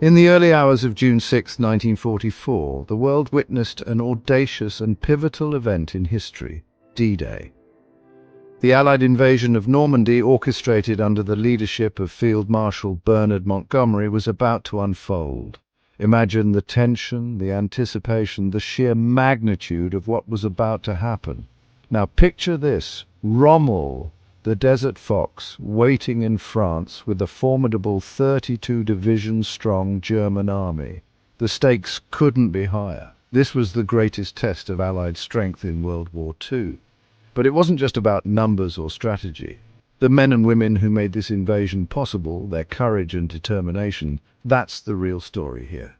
In the early hours of June 6, 1944, the world witnessed an audacious and pivotal event in history, D-Day. The Allied invasion of Normandy, orchestrated under the leadership of Field Marshal Bernard Montgomery, was about to unfold. Imagine the tension, the anticipation, the sheer magnitude of what was about to happen. Now picture this: Rommel, the Desert Fox, waiting in France with a formidable 32-division-strong German army. The stakes couldn't be higher. This was the greatest test of Allied strength in World War II. But it wasn't just about numbers or strategy. The men and women who made this invasion possible, their courage and determination, that's the real story here.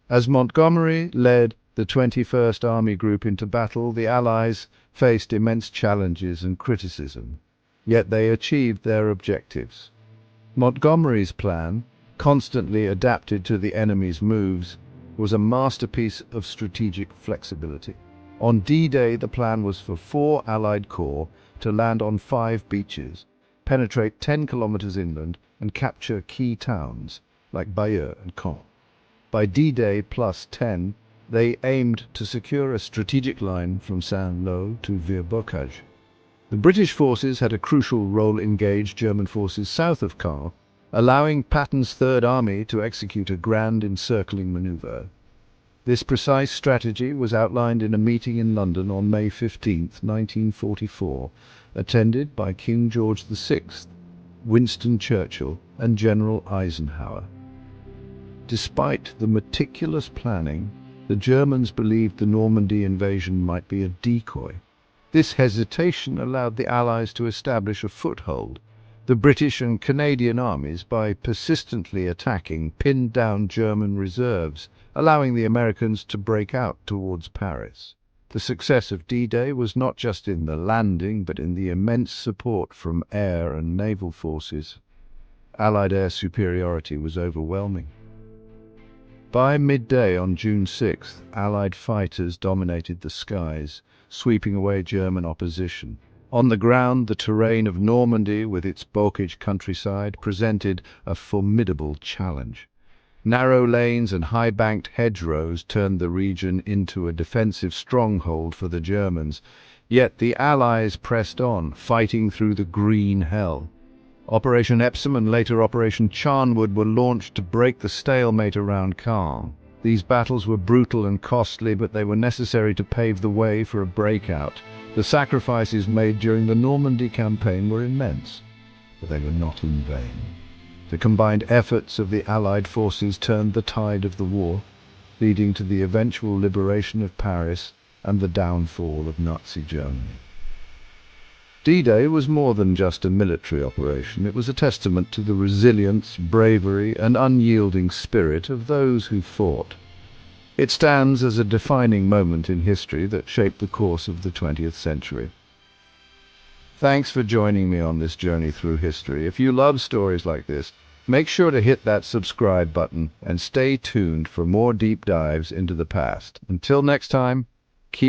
As Montgomery led the 21st Army Group into battle, the Allies faced immense challenges and criticism. Yet they achieved their objectives. Montgomery's plan, constantly adapted to the enemy's moves, was a masterpiece of strategic flexibility. On D-Day, the plan was for 4 Allied corps to land on 5 beaches, penetrate 10 kilometers inland, and capture key towns like Bayeux and Caen. By D-Day +10, they aimed to secure a strategic line from Saint-Lô to Vieux-Bocage. The British forces had a crucial role engaged German forces south of Caen, allowing Patton's Third Army to execute a grand encircling maneuver. This precise strategy was outlined in a meeting in London on May 15, 1944, attended by King George VI, Winston Churchill, and General Eisenhower. Despite the meticulous planning, the Germans believed the Normandy invasion might be a decoy. This hesitation allowed the Allies to establish a foothold. The British and Canadian armies, by persistently attacking, pinned down German reserves, allowing the Americans to break out towards Paris. The success of D-Day was not just in the landing, but in the immense support from air and naval forces. Allied air superiority was overwhelming. By midday on June 6th, Allied fighters dominated the skies, sweeping away German opposition. On the ground, the terrain of Normandy, with its bocage countryside, presented a formidable challenge. Narrow lanes and high-banked hedgerows turned the region into a defensive stronghold for the Germans, yet the Allies pressed on, fighting through the green hell. Operation Epsom and later Operation Charnwood were launched to break the stalemate around Caen. These battles were brutal and costly, but they were necessary to pave the way for a breakout. The sacrifices made during the Normandy campaign were immense, but they were not in vain. The combined efforts of the Allied forces turned the tide of the war, leading to the eventual liberation of Paris and the downfall of Nazi Germany. D-Day was more than just a military operation. It was a testament to the resilience, bravery, and unyielding spirit of those who fought. It stands as a defining moment in history that shaped the course of the 20th century. Thanks for joining me on this journey through history. If you love stories like this, make sure to hit that subscribe button and stay tuned for more deep dives into the past. Until next time,